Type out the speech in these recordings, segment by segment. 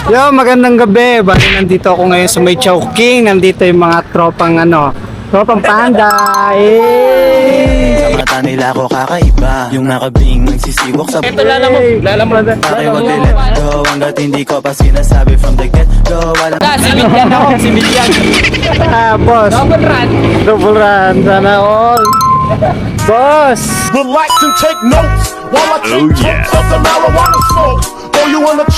Yo, magandang gabi. Bali, nandito ako ngayon sa may Chowking. Nandito yung mga tropang tropang panda. Sa mata nila ako kakaiba. Yung nakabing nagsisiwak sa Ito lalamog. Bakit wag let go hanggat hindi ko pa sinasabi from the get-go. Walang Civilian ako, civilian. Boss. Double run. Sana all. Boss. Relax and take notes while I take totes of the marijuana smoke. Oh, you wanna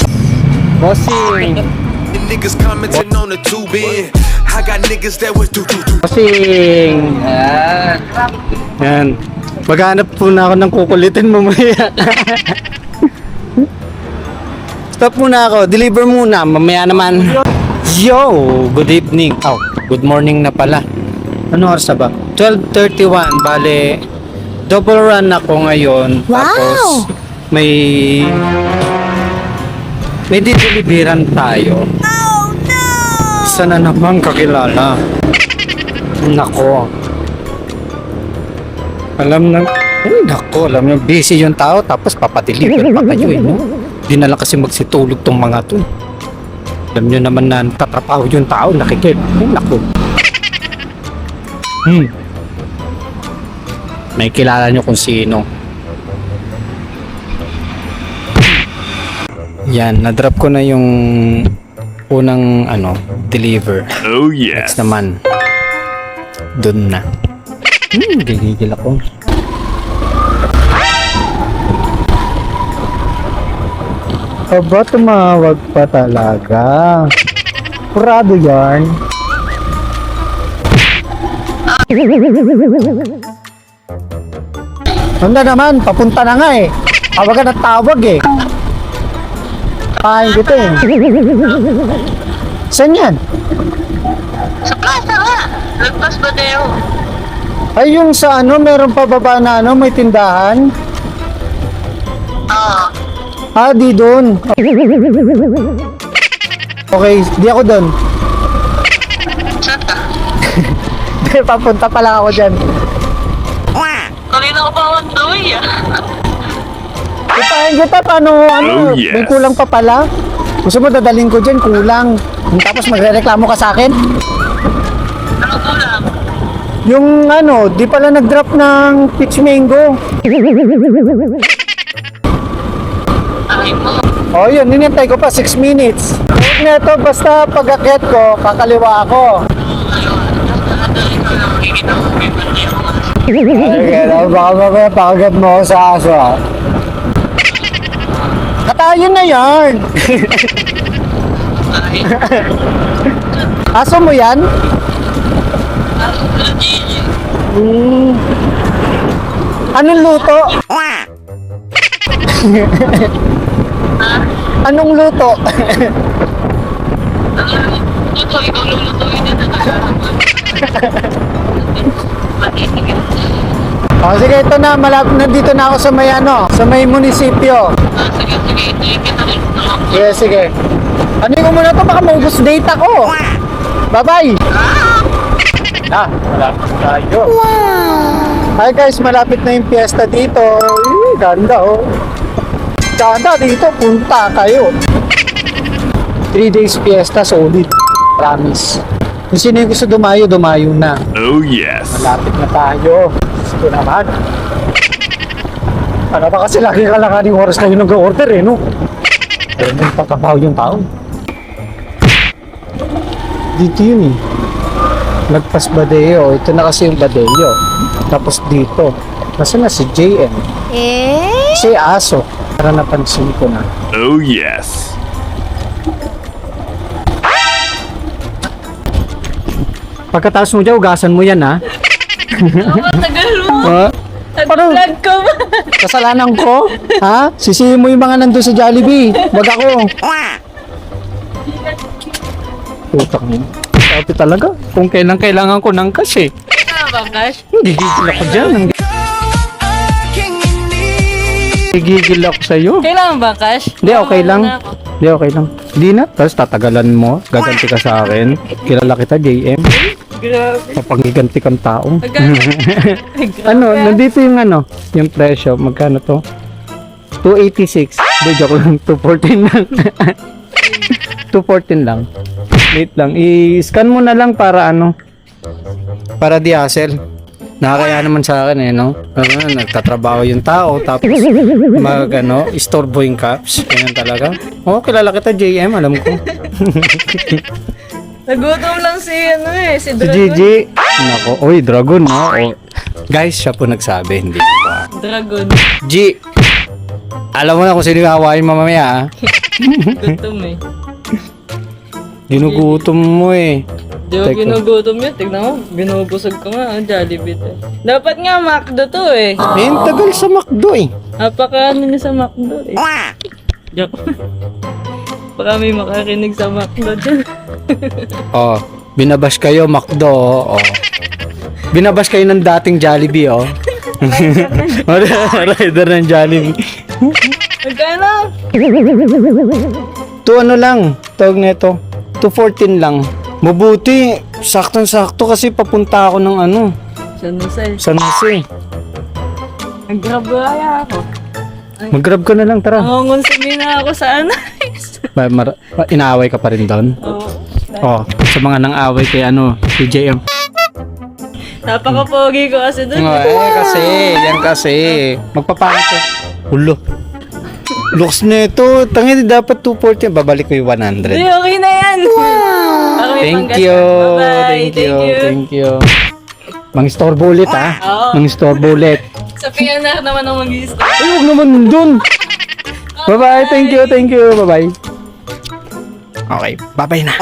Bossing. Niggas commenting on the tube in. I got niggas that was do. Bossing. Yan. Maghanap po na ako ng kukulitin mamaya. Stop muna ako. Deliver muna. Mamaya naman. Yo! Good evening. Oh, good morning na pala. Ano oras na ba? 12:31. Bale, double run ako ngayon. Wow! Tapos, may dideliveran tayo. Oh no! Sana naman kakilala. Nako. Alam na busy yung tao tapos papadeliver pa kayo no? Di na lang kasi magsitulog tong mga to. Alam nyo naman na tatrapaho yung tao, nakikip. Nako. May kilala nyo kung sino. Yan, na-drop ko na yung unang deliver. Oh yeah. Next naman. Doon na. Gigigil ako. Aba, tumawag pa talaga. Purado yarn. Handa naman, papunta na nga eh. Tawag ka na tawag eh. Kain kita eh. Saan yan? Sa plaza nga. Lagpas Badeo. Ay, yung sa meron pa baba na may tindahan? Oo. Ah, di doon. Okay, di ako doon. Saan ka? Papunta pa lang ako dyan. Kanina ko pa on the way ah. Ipahin kita, paano, may kulang pa pala. Gusto mo dadaling ko dyan, kulang. Tapos magre-reklamo ka sa akin? Ano kulang? Yung di pala nag-drop ng peach mango. Ay mo. Oh, yun, ninintay ko pa 6 minutes. Huwag na ito, basta pag-akyat ko, kakaliwa ako. Kikita ko kay Badeo. Ay, kaya baka mamaya pakagat mo ako sa aso, ha? Katayo na yan! Aso mo yan? Anong luto? Anong luto? Ito, ikaw lulutuin na talaga. Makitigil. O sige, ito na, nandito na ako sa may sa may munisipyo. Sige, ito yung kinalit na ako. Sige, sige. Ano yung muna to, baka maubos data ko. Bye-bye! Malapit tayo. Hi guys, malapit na yung fiesta dito. Ganda oh. Ganda dito, punta kayo. 3 days fiesta, solid. Promise. Kung sino yung gusto dumayo na. Oh yes. Malapit na tayo. Gusto naman. Ano ba kasi lagi kalanganing oras na yun nag-order no? Pero may pagkabaw yung tao. Dito yun eh. Lagpas Badeo. Ito na kasi yung Badeo. Tapos dito. Nasa na si JM? Si Aso. Para napansin ko na. Oh yes. Pagkatapos mo dyan, ugasan mo yan ha. Tagal mo. Nag-vlog ko ba? Kasalanan ko? Ha? Sisihin mo yung mga nandun sa Jollibee. Wag ako. Putak mo. Sabi talaga. Kung kailan kailangan ko ng cash eh. Ano ba, Cash? Gigigil ako dyan. Gigigil ako sa'yo. Kailangan ba, Cash? Hindi, okay lang. Hindi, okay lang. Hindi na. Tapos tatagalan mo. Gaganti ka sa akin. Kilala kita, JM. Grabe. Papagiganti kang tao. Grabe. Nandito yung yung presyo. Magkano to? 286. Hindi, joke lang. 214 lang. 214 lang. Wait lang. I-scan mo na lang para ano. Para di hassle. Nakakaya naman sa akin eh, no? Nagtatrabaho yung tao, tapos istorbo yung caps. Ganyan talaga. Oo, kilala kita, JM, alam ko. Nagutom lang si Si si Dragon. Gigi. Nako, oy, Dragon, no? Oh. Guys, siya po nagsabi, hindi pa. Dragon. G, alam mo na kung sino yung hawain mamaya, ah. Gutom eh. Ginugutom mo eh. Di ko Teka. ginugutom yun. Tignan mo, binubusog ko nga ang Jollibee to. Dapat nga McDo to eh. Eh, ang tagal sa McDo eh. Napaka ano niya sa McDo eh. Joke. Baka may makarinig sa McDo dyan. Oh, binabash kayo, McDo, oh. Binabash kayo ng dating Jollibee, oh. Rider ng Jollibee. Magkano? To ano lang, tawag nito, 214 lang. Mabuti, saktong-sakto kasi papunta ako ng ano, San Jose. San Jose. Nag-grab kaya ako. Mag-grab ka na lang, tara. Nangungunsumi na ako sa Anais. Inaaway ka pa rin doon? Oo. Oh, sa mga nang-away kay ano, si JM. Napaka-pogi ko kasi doon. Yan kasi. Magpapangit ko. Ulo. Looks nito, tangin dapat 240, babalik ko yung 100. Uy, okay na yan. Wow. Thank you. Thank you. Mang-istorbo ulit, ha? Oo. Mang-istorbo ulit. Sa PNR naman ang mag-i-stop. Ay, huwag naman dun. Bye-bye. Thank you. Bye-bye. Okay, bye-bye na.